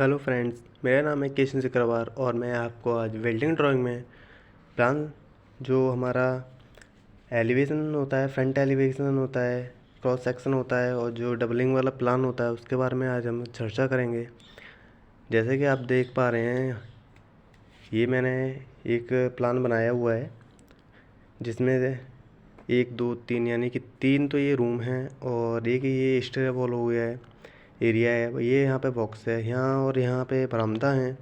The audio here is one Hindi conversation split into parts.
हेलो फ्रेंड्स, मेरा नाम है केशन सिकरवार और मैं आपको आज वेल्डिंग ड्राइंग में प्लान जो हमारा एलिवेशन होता है, फ्रंट एलिवेशन होता है, क्रॉस सेक्शन होता है और जो डबलिंग वाला प्लान होता है उसके बारे में आज हम चर्चा करेंगे। जैसे कि आप देख पा रहे हैं, ये मैंने एक प्लान बनाया हुआ है जिसमें 1 2 3 यानी कि 3 तो ये रूम हैं और एक ये स्टेयर वॉल हो गया है, एरिया है। ये यहाँ पे बॉक्स है यहाँ, और यहाँ पे बरामदा है,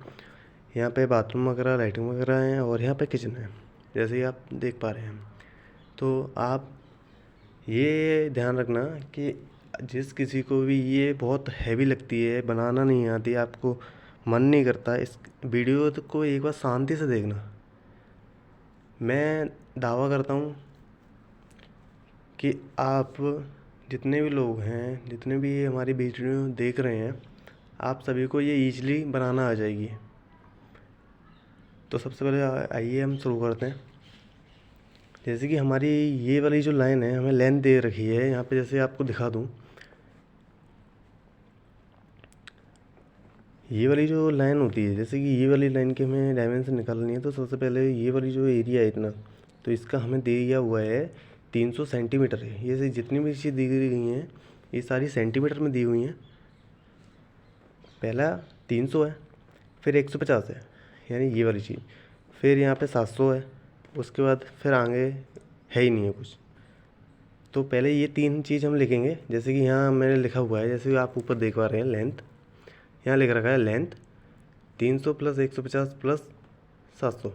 यहाँ पे बाथरूम वगैरह लाइटिंग वगैरह हैं और यहाँ पे किचन है, जैसे कि आप देख पा रहे हैं। तो आप ये ध्यान रखना कि जिस किसी को भी ये बहुत हैवी लगती है, बनाना नहीं आती, आपको मन नहीं करता, इस वीडियो को एक बार शांति से देखना। मैं दावा करता हूँ कि आप जितने भी लोग हैं, जितने भी ये हमारी वीडियो देख रहे हैं, आप सभी को ये ईजिली बनाना आ जाएगी। तो सबसे पहले आइए हम शुरू करते हैं। जैसे कि हमारी ये वाली जो लाइन है, हमें लेंथ दे रखी है यहाँ पे, जैसे आपको दिखा दूँ। ये वाली जो लाइन होती है, जैसे कि ये वाली लाइन के हमें डायमेंशन निकालनी है, तो सबसे पहले ये वाली जो एरिया है इतना, तो इसका हमें दिया हुआ है 300 सेंटीमीटर है। ये जितनी भी चीज़ दी गई हैं ये सारी सेंटीमीटर में दी हुई हैं। पहला 300 है, फिर 150 है यानी ये वाली चीज़, फिर यहाँ पे 700 है, उसके बाद फिर आगे है ही नहीं है कुछ। तो पहले ये 3 चीज़ हम लिखेंगे। जैसे कि यहाँ मैंने लिखा हुआ है, जैसे कि आप ऊपर देख पा रहे हैं, लेंथ यहाँ लिख रखा है, लेंथ 300 प्लस 150 प्लस 700,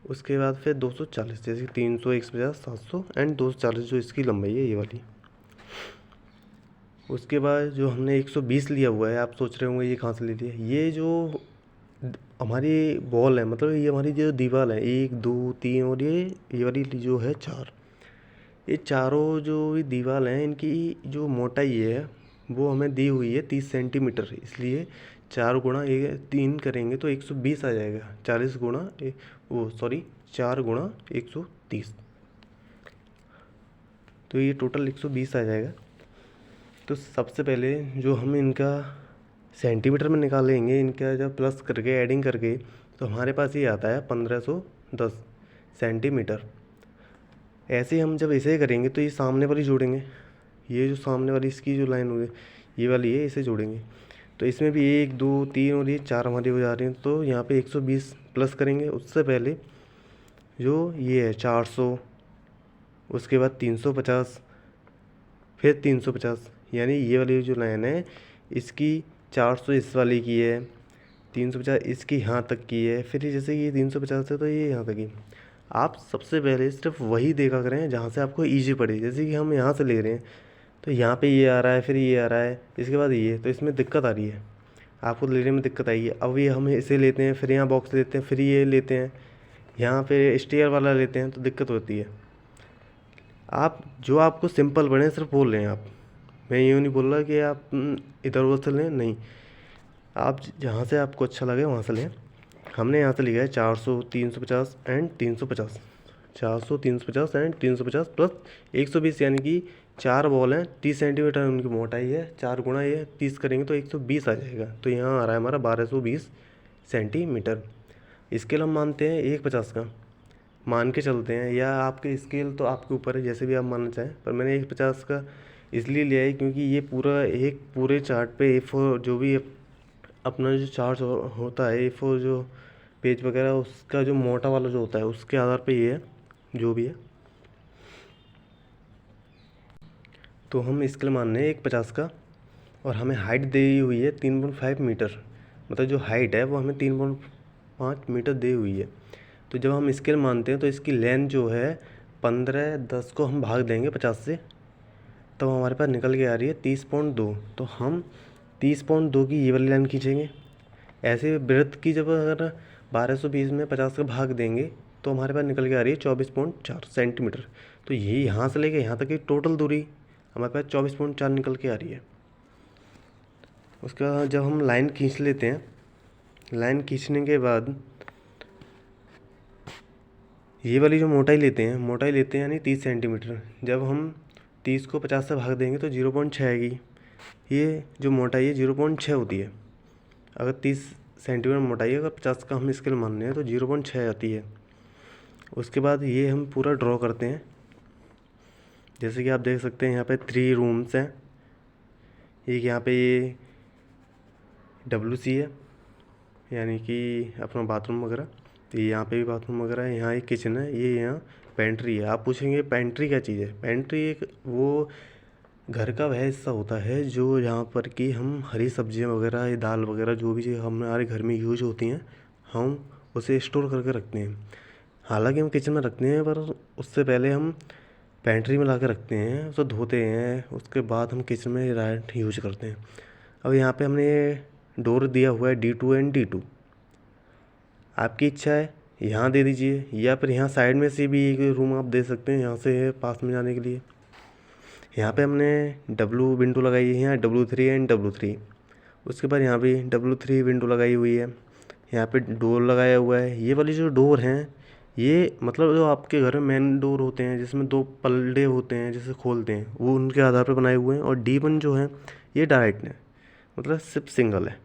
उसके बाद फिर 240, जैसे कि 300 150 700 एंड 240 जो इसकी लंबाई है ये वाली। उसके बाद जो हमने 120 लिया हुआ है, आप सोच रहे होंगे ये कहाँ से ले लिया। ये जो हमारी बॉल है, मतलब ये हमारी जो दीवार है, 1 2 3 और ये वाली जो है 4, ये चारों जो भी दीवार हैं इनकी जो मोटाई है वो हमें दी हुई है 30 सेंटीमीटर। इसलिए 4 गुणा 3 करेंगे तो 120 आ जाएगा। 40 गुणा 4 गुणा 130, तो ये टोटल 120 आ जाएगा। तो सबसे पहले जो हम इनका सेंटीमीटर में निकालेंगे, इनका जब प्लस करके एडिंग करके, तो हमारे पास ये आता है 1510 सेंटीमीटर। ऐसे हम जब इसे करेंगे तो ये सामने वाली जोड़ेंगे, ये जो सामने वाली इसकी जो लाइन होगी ये वाली है, इसे जोड़ेंगे। तो इसमें भी 1 2 3 और ये 4 हमारी हो जा रही हैं, तो यहाँ पे 120 प्लस करेंगे। उससे पहले जो ये है 400, उसके बाद 350, फिर 350, यानी ये वाली जो लाइन है इसकी 400 इस वाली की है, 350 इसकी यहाँ तक की है, फिर जैसे ये 350 है तो ये यहाँ तक की। आप सबसे पहले सिर्फ वही देखा करें जहाँ से आपको ईजी पड़े। जैसे कि हम यहाँ से ले रहे हैं तो यहाँ पे ये आ रहा है, फिर ये आ रहा है, इसके बाद ये, तो इसमें दिक्कत आ रही है, आपको लेने में दिक्कत आई है। अब ये हम इसे लेते हैं, फिर यहाँ बॉक्स लेते हैं, फिर ये लेते हैं, यहाँ पे स्टेयर वाला लेते हैं, तो दिक्कत होती है। आप जो आपको सिंपल बने सिर्फ वो लें आप। मैं यूँ नहीं बोल रहा कि आप इधर उधर से लें, नहीं, आप जहाँ से आपको अच्छा लगे वहाँ से लें। हमने यहाँ से लिखा है 400 350 एंड 350, 400 350 एंड 350 प्लस 120, यानी कि 4 बॉल हैं, 30 सेंटीमीटर उनकी मोटाई है, 4 गुणा ये 30 करेंगे तो 120 आ जाएगा। तो यहाँ आ रहा है हमारा 1220 सेंटीमीटर। स्केल हम मानते हैं 150 का मान के चलते हैं, या आपके स्केल तो आपके ऊपर है, जैसे भी आप मानना चाहें, पर मैंने 150 का इसलिए लिया है क्योंकि ये पूरे चार्ट पे A4 जो भी अपना जो चार्ट होता है, A4 जो पेज वगैरह, उसका जो मोटा वाला जो होता है उसके आधार पे ये है जो भी है। तो हम स्केल मान रहे हैं 150 का, और हमें हाइट दी हुई है 3.5 मीटर, मतलब जो हाइट है वो हमें 3.5 मीटर दी हुई है। तो जब हम स्केल मानते हैं तो इसकी लेंथ जो है 15 10 को हम भाग देंगे 50 से, तो हमारे पास निकल के आ रही है 30.2। तो हम 30.2 की ये वाली लाइन खींचेंगे। ऐसे वृत्त की जब अगर 1220 में 50 का भाग देंगे तो हमारे पास निकल के आ रही है 24.4 सेंटीमीटर। तो ये यहाँ से लेके यहाँ तक की टोटल दूरी हमारे पास 24.4 निकल के आ रही है। उसका जब हम लाइन खींच लेते हैं, लाइन खींचने के बाद ये वाली जो मोटाई लेते हैं यानी 30 सेंटीमीटर। जब हम 30 को 50 से भाग देंगे तो 0.6 आएगी। ये जो मोटाई है 0.6 होती है। अगर 30 सेंटीमीटर मोटाई है, अगर 50 का हम स्केल मान रहे हैं तो 0.6 आती है। उसके बाद ये हम पूरा ड्रॉ करते हैं। जैसे कि आप देख सकते हैं यहाँ पे 3 रूम्स हैं। एक यहाँ पे ये WC है, यानी कि अपना बाथरूम वगैरह। तो ये यहाँ पे भी बाथरूम वगैरह है। यहाँ एक किचन है, ये यहाँ पेंट्री है। आप पूछेंगे पेंट्री क्या चीज़ है? पेंट्री एक वो घर का वह हिस्सा होता है जो यहाँ पर कि हम हरी सब्जियाँ वगैरह, ये दाल वगैरह जो भी चीज़ हमारे घर में यूज होती हैं, हम उसे स्टोर करके रखते हैं। हालांकि हम किचन में रखते हैं, पर उससे पहले हम पेंट्री में ला के रखते हैं, उसे धोते हैं, उसके बाद हम किचन में डायरेक्ट यूज करते हैं। अब यहाँ पे हमने डोर दिया हुआ है D2 एंड D2। आपकी इच्छा है यहाँ दे दीजिए, या फिर यहाँ साइड में से भी एक रूम आप दे सकते हैं, यहाँ से पास में जाने के लिए। यहाँ पे हमने W विंडो लगाई है, यहाँ W3 एंड W3। उसके बाद यहाँ भी W3 विंडो लगाई हुई है। यहाँ पे डोर लगाया हुआ है। ये वाली जो डोर हैं, ये मतलब जो आपके घर में मेन डोर होते हैं जिसमें 2 पल्ले होते हैं जिसे खोलते हैं, वो उनके आधार पर बनाए हुए हैं। और D1 जो है ये डायरेक्ट है, मतलब सिर्फ सिंगल है।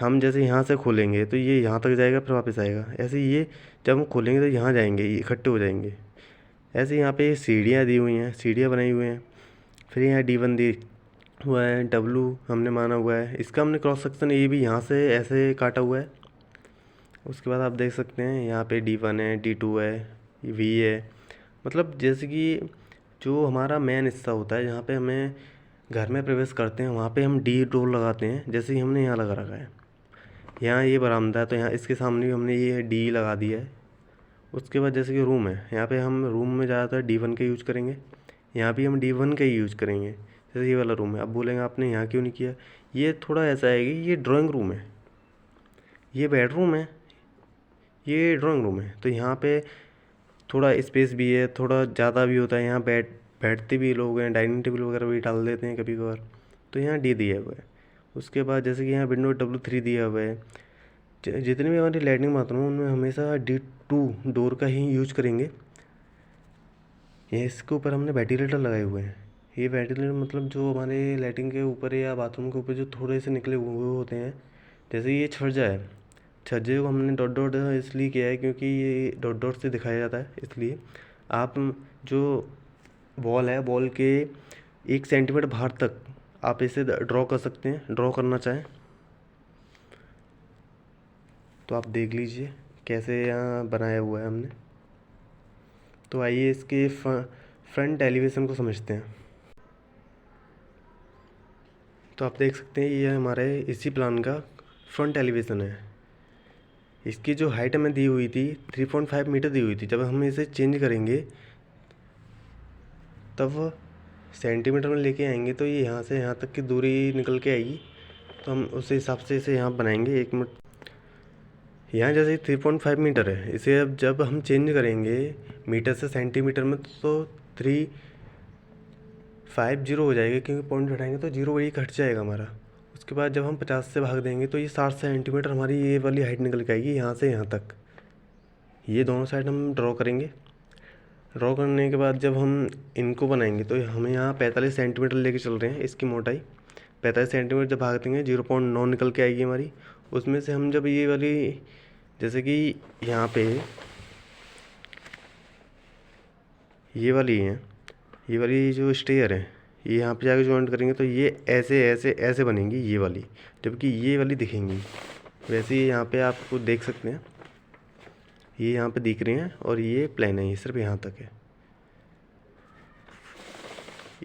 हम जैसे यहाँ से खोलेंगे तो ये यहाँ तक जाएगा, फिर वापस आएगा। ऐसे ये जब हम खोलेंगे तो यहाँ जाएंगे, ये इकट्ठे हो जाएंगे। ऐसे यहाँ पे सीढ़ियाँ दी हुई हैं, सीढ़ियाँ बनाई हुई हैं। फिर यहाँ D1 दी हुआ है, W हमने माना हुआ है। इसका हमने क्रॉस सेक्शन ये भी यहाँ से ऐसे काटा हुआ है। उसके बाद आप देख सकते हैं यहाँ पे D1 है, D2 है, V है। मतलब जैसे कि जो हमारा मेन हिस्सा होता है जहाँ पे हमें घर में प्रवेश करते हैं, वहाँ पे हम D डोर लगाते हैं, जैसे ही हमने यहाँ लगा रखा है। यहाँ ये बरामदा है तो यहाँ इसके सामने भी हमने ये D लगा दिया है। उसके बाद जैसे कि रूम है, यहाँ पे हम रूम में ज़्यादातर D1 का यूज करेंगे। यहाँ भी हम D1 का ही यूज करेंगे। जैसे ये वाला रूम है, अब बोलेंगे आपने यहाँ क्यों नहीं किया? ये थोड़ा ऐसा है कि ये ड्राइंग रूम है, ये बेडरूम है, ये ड्राइंग रूम है। तो यहाँ पे थोड़ा स्पेस भी है, थोड़ा ज़्यादा भी होता है। यहाँ बैठते भी लोग हैं, डाइनिंग टेबल वगैरह भी डाल देते हैं कभी कभार। तो यहाँ D दिया हुआ है। उसके बाद जैसे कि यहाँ विंडो W3 दिया हुआ है। जितने भी हमारी लैट्रिन बाथरूम है उनमें हमेशा D2 डोर का ही यूज करेंगे। ये इसके ऊपर हमने वेंटिलेटर लगाए हुए हैं। ये वेंटिलेटर मतलब जो हमारे लैट्रिन के ऊपर या बाथरूम के ऊपर जो थोड़े से निकले हुए होते हैं, जैसे ये छज्जा है, छज्जे को हमने डॉट डॉट इसलिए किया है क्योंकि ये डॉट डॉट से दिखाया जाता है। इसलिए आप जो बॉल है, बॉल के 1 सेंटीमीटर बाहर तक आप इसे ड्रॉ कर सकते हैं, ड्रॉ करना चाहें तो आप देख लीजिए कैसे यहाँ बनाया हुआ है हमने। तो आइए इसके फ्रंट एलिवेशन को समझते हैं। तो आप देख सकते हैं ये हमारे इसी प्लान का फ्रंट एलिवेशन है। इसकी जो हाइट हमें दी हुई थी 3.5 मीटर दी हुई थी। जब हम इसे चेंज करेंगे तब सेंटीमीटर में लेके आएंगे तो ये यहाँ से यहाँ तक की दूरी निकल के आएगी। तो हम उस हिसाब से इसे यहाँ बनाएंगे। 1 मिनट, यहाँ जैसे 3.5 मीटर है, इसे अब जब हम चेंज करेंगे मीटर से सेंटीमीटर में तो 350 हो जाएगा, क्योंकि पॉइंट हटाएंगे तो 0 वही घट जाएगा हमारा। उसके बाद जब हम 50 से भाग देंगे तो ये 60 सेंटीमीटर हमारी ये वाली हाइट निकल के आएगी यहाँ से यहाँ तक। ये दोनों साइड हम ड्रॉ करेंगे। ड्रॉ करने के बाद जब हम इनको बनाएंगे तो हमें यहाँ 45 सेंटीमीटर लेके चल रहे हैं। इसकी मोटाई 45 सेंटीमीटर जब भाग देंगे 0.9 निकल के आएगी हमारी। उसमें से हम जब ये वाली, जैसे कि यहाँ पे ये वाली है, ये वाली जो स्टेयर है, ये यहाँ पे जाके जॉइंट करेंगे तो ये ऐसे ऐसे ऐसे बनेंगी ये वाली, जबकि ये वाली दिखेंगी। वैसे ही यहाँ पे आपको देख सकते हैं, ये यहाँ पे दिख रहे हैं और ये प्लेन है, ये सिर्फ यहाँ तक है।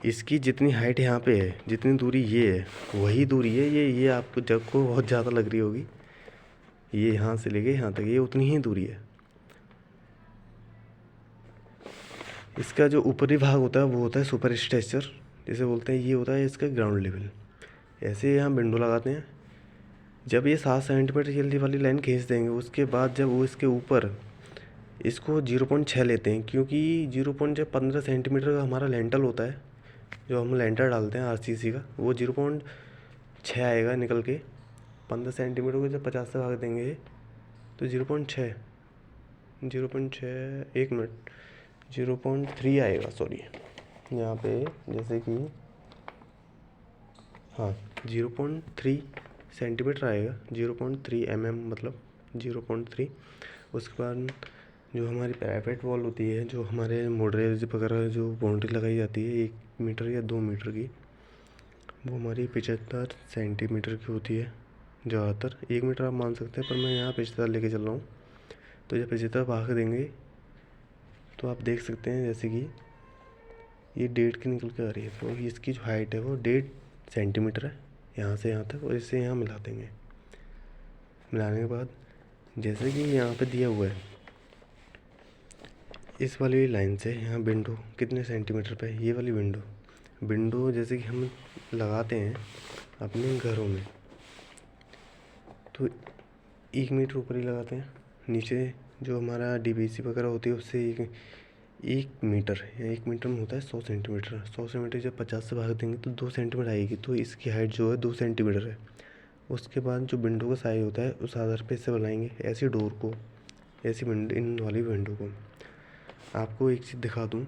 इसकी जितनी हाइट यहाँ पे है, जितनी दूरी ये है, वही दूरी है ये आपको जब को बहुत ज़्यादा लग रही होगी, ये यहाँ से लेके यहाँ तक ये उतनी ही दूरी है। इसका जो ऊपरी भाग होता है वो होता है सुपर स्ट्रक्चर जिसे बोलते हैं, ये होता है इसका ग्राउंड लेवल। ऐसे हम विंडो लगाते हैं। जब ये 7 सेंटीमीटर जल्दी वाली लाइन खींच देंगे, उसके बाद जब वो इसके ऊपर इसको 0.6 लेते हैं, क्योंकि 0.15 सेंटीमीटर का हमारा लेंटल होता है, जो हम लेंटर डालते हैं RCC का, वो 0.6 आएगा निकल के। 15 सेंटीमीटर को जब 50 से भाग देंगे तो 0.6 1 मिनट 0.3 आएगा, सॉरी यहाँ पे जैसे कि हाँ 0.3 सेंटीमीटर आएगा, 0.3 mm मतलब 0.3। उसके बाद जो हमारी प्राइवेट वॉल होती है, जो हमारे मोटरेज वगैरह जो बाउंड्री लगाई जाती है 1 मीटर या 2 मीटर की, वो हमारी 75 सेंटीमीटर की होती है ज़्यादातर। 1 मीटर आप मान सकते हैं, पर मैं यहाँ 75 लेके चल रहा हूँ। तो जब 75 भाग देंगे तो आप देख सकते हैं जैसे कि ये 1.5 की निकल के आ रही है, तो इसकी जो हाइट है वो 1.5 सेंटीमीटर है यहाँ से यहाँ तक। और इससे यहाँ मिला देंगे। मिलाने के बाद जैसे कि यहाँ पे दिया हुआ है, इस वाली लाइन से यहाँ विंडो कितने सेंटीमीटर पे है, ये वाली विंडो जैसे कि हम लगाते हैं अपने घरों में, तो 1 मीटर ऊपर ही लगाते हैं। नीचे जो हमारा DPC वगैरह होती है उससे 1 मीटर या 1 मीटर में होता है 100 सेंटीमीटर। 100 सेंटीमीटर जब 50 से भाग देंगे तो 2 सेंटीमीटर आएगी, तो इसकी हाइट जो है 2 सेंटीमीटर है। उसके बाद जो विंडो का साइज होता है उस आधार पे इससे बनाएंगे ऐसी डोर को, ऐसी इन वाली विंडो को। आपको एक चीज़ दिखा दूँ,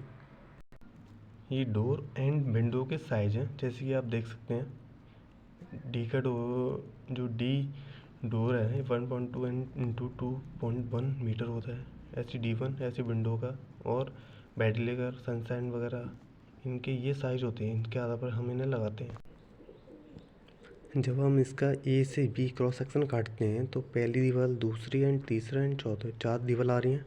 ये डोर एंड विंडो के साइज हैं। जैसे कि आप देख सकते हैं डी का जो डी डोर है 1.2 इंटू 2.1 मीटर होता है, ऐसी D1 ऐसी विंडो का। और बेडलेगर सनशाइन वगैरह इनके ये साइज होते हैं, इनके आधार पर हम इन्हें लगाते हैं। जब हम इसका A से B क्रॉस सेक्शन काटते हैं तो पहली दीवार, दूसरी एंड तीसरा एंड चौथा, 4 दीवार आ रही हैं।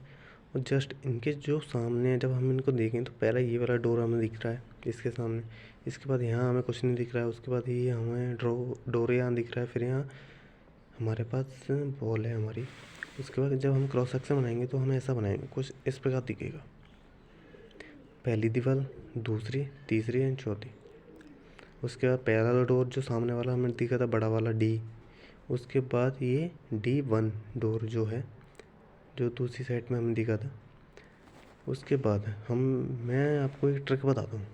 और जस्ट इनके जो सामने जब हम इनको देखें तो पहला ये वाला डोर हमें दिख रहा है इसके सामने। इसके बाद यहाँ हमें कुछ नहीं दिख रहा है। उसके बाद ये हमें डोर यहाँ दिख रहा है। फिर यहाँ हमारे पास वॉल है हमारी। उसके बाद जब हम क्रॉस सेक्शन बनाएंगे तो हमें ऐसा बनाएंगे, कुछ इस प्रकार दिखेगा। पहली दीवार, दूसरी, तीसरी एंड चौथी। उसके बाद पहला डोर जो सामने वाला हमें दिखा था बड़ा वाला D। उसके बाद ये D1 डोर जो है, जो दूसरी साइड में हमें दिखा था। उसके बाद मैं आपको एक ट्रिक बताता हूँ।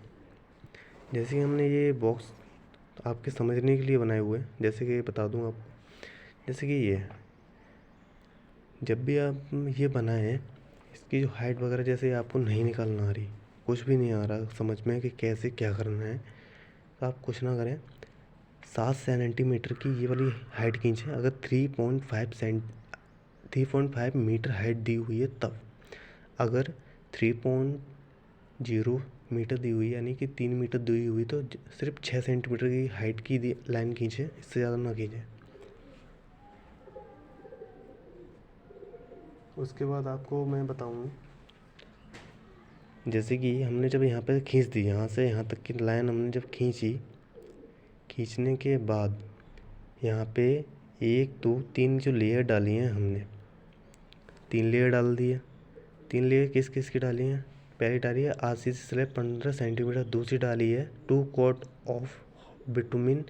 जैसे कि हमने ये बॉक्स आपके समझने के लिए बनाए हुए हैं, जैसे कि बता दूँ आपको। जैसे कि ये जब भी आप ये बनाएं, इसकी जो हाइट वगैरह जैसे आपको नहीं निकालना आ रही, कुछ भी नहीं आ रहा समझ में कि कैसे क्या करना है, तो आप कुछ ना करें, 7 सेंटीमीटर की ये वाली हाइट खींचें। अगर 3.5 मीटर हाइट दी हुई है तब। अगर 3.0 मीटर दी हुई यानी कि 3 मीटर दी हुई तो सिर्फ 6 सेंटीमीटर की हाइट की लाइन खींचें, इससे ज़्यादा ना खींचें। उसके बाद आपको मैं बताऊँ, जैसे कि हमने जब यहाँ पे खींच दी, यहाँ से यहाँ तक की लाइन हमने जब खींचने के बाद यहाँ पे 1 2 3 जो लेयर डाली हैं हमने, 3 लेयर डाल दी है। 3 लेयर किस किस की डाली हैं? पहली डाली है RCC स्लैब 15 सेंटीमीटर, दूसरी डाली है 2 कोट ऑफ बिटुमिन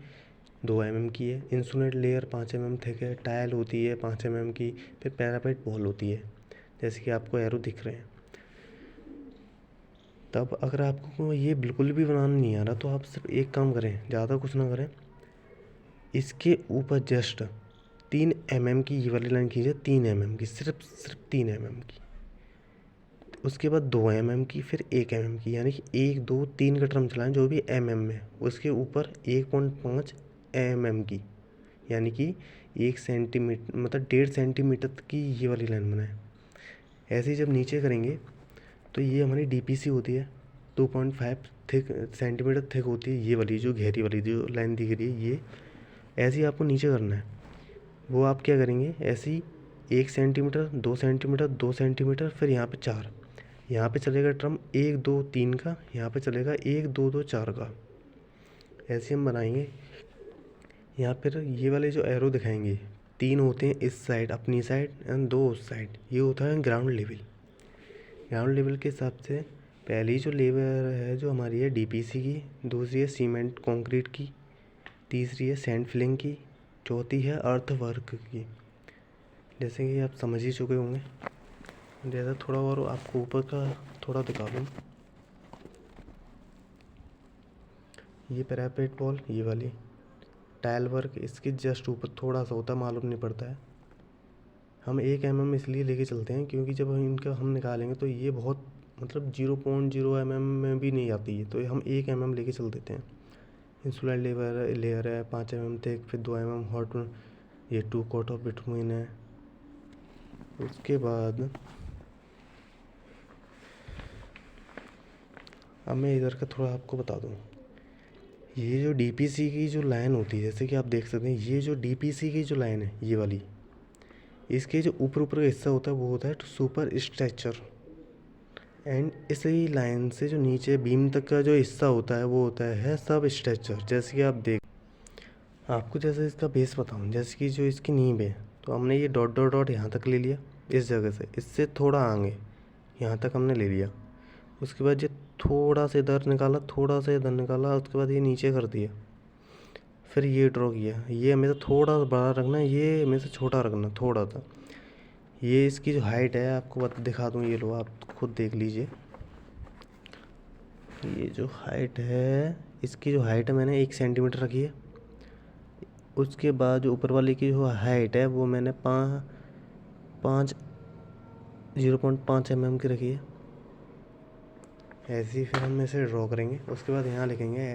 2 mm की है। इंसुलेट लेयर 5 mm थिक है। टाइल होती है 5 mm की। फिर पैरापेट वॉल होती है, जैसे कि आपको एरो दिख रहे हैं। तब अगर आपको ये बिल्कुल भी बनाना नहीं आ रहा तो आप सिर्फ एक काम करें, ज़्यादा कुछ ना करें, इसके ऊपर जस्ट 3 mm की ये वाली लाइन खींचे, 3 mm की, सिर्फ 3 mm की। उसके बाद 2 mm की, फिर 1 mm की, यानी कि 1 2 3 का टर्म चलाएं जो भी mm में। उसके ऊपर 1.5 mm की, यानी कि 1 सेंटीमीटर मतलब 1.5 सेंटीमीटर की ये वाली लाइन बनाएं। ऐसे ही जब नीचे करेंगे तो ये हमारी DPC होती है, 2.5 सेंटीमीटर थिक होती है। ये वाली जो घेरी वाली जो लाइन दिख रही है, ये ऐसे ही आपको नीचे करना है। वो आप क्या करेंगे, ऐसे ही 1 सेंटीमीटर, 2 सेंटीमीटर, 2 सेंटीमीटर, फिर यहाँ पे 4। यहाँ पे चलेगा टर्म 1 2 3 का, यहाँ पे चलेगा 1 2 2 4 का। ऐसे हम बनाएंगे। यहाँ पर ये वाले जो एरो दिखाएंगे, 3 होते हैं इस साइड, अपनी साइड, एंड 2 उस साइड। ये होता है ग्राउंड लेवल। ग्राउंड लेवल के हिसाब से पहली जो लेवल है जो हमारी है DPC की, दूसरी है सीमेंट कंक्रीट की, तीसरी है सैंड फिलिंग की, चौथी है अर्थ वर्क की। जैसे कि आप समझ ही चुके होंगे। जैसा थोड़ा और आपको ऊपर का थोड़ा दिखा दूँ, ये पैरापेट वॉल, ये वाली टाइल वर्क इसके जस्ट ऊपर थोड़ा सा होता है, मालूम नहीं पड़ता है। हम 1 mm इसलिए लेके चलते हैं क्योंकि जब हम निकालेंगे तो ये बहुत मतलब 0.0 mm में भी नहीं आती है, तो हम 1 mm लेके चल देते हैं। इंसुलेट लेयर है 5 mm थिक, फिर 2 mm हॉट, ये 2 कोट ऑफ बिटुमिन है। उसके बाद अब मैं इधर का थोड़ा आपको बता दूँ। ये जो डीपीसी की जो लाइन होती है, जैसे कि आप देख सकते हैं, ये जो डीपीसी की जो लाइन है ये वाली, इसके जो ऊपर का हिस्सा होता है वो होता है सुपर स्ट्रक्चर, एंड इसी लाइन से जो नीचे बीम तक का जो हिस्सा होता है वो होता है सब स्ट्रक्चर। जैसे कि आप देख, आपको जैसे इसका बेस बताऊँ, जैसे कि जो इसकी नींव है, तो हमने ये डॉट डॉट डॉट यहाँ तक ले लिया इस जगह से, इससे थोड़ा आगे यहाँ तक हमने ले लिया। उसके बाद ये थोड़ा सा इधर निकाला, थोड़ा सा इधर निकाला, उसके बाद ये नीचे कर दिया, फिर ये ड्रॉ किया। ये हमें तो थोड़ा बड़ा रखना है, ये हमें से छोटा रखना थोड़ा सा। ये इसकी जो हाइट है आपको दिखा दूँ, ये लो आप खुद देख लीजिए। ये जो हाइट है, इसकी जो हाइट है मैंने 1 सेंटीमीटर रखी है। उसके बाद जो ऊपर वाले की जो हाइट है वो मैंने 0.5 mm की रखी है। ऐसे ही फिर हम इसे ड्रॉ करेंगे। उसके बाद यहाँ लिखेंगे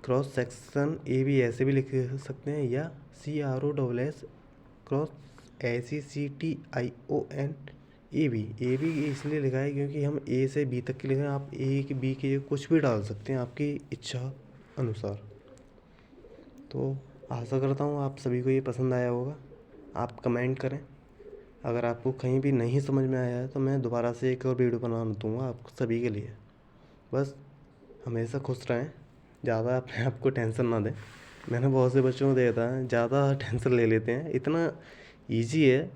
क्रॉस सेक्शन ए बी, ऐसे भी लिख सकते हैं, या CROSS cross ACCTION A B इसलिए लिखा है क्योंकि हम ए से बी तक के लिखे हैं। आप ए के बी के कुछ भी डाल सकते हैं आपकी इच्छा अनुसार। तो आशा करता हूँ आप सभी को ये पसंद आया होगा। आप कमेंट करें, अगर आपको कहीं भी नहीं समझ में आया है तो मैं दोबारा से एक और वीडियो बना दूँगा आप सभी के लिए। बस हमेशा खुश रहें, ज़्यादा अपने आप को टेंशन ना दें। मैंने बहुत से बच्चों को देखा है ज़्यादा टेंशन ले लेते हैं। इतना इजी है,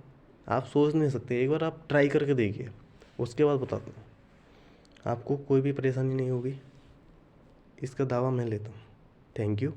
आप सोच नहीं सकते। एक बार आप ट्राई करके देखिए, उसके बाद बताता हूँ, आपको कोई भी परेशानी नहीं होगी, इसका दावा मैं लेता हूँ। Thank you.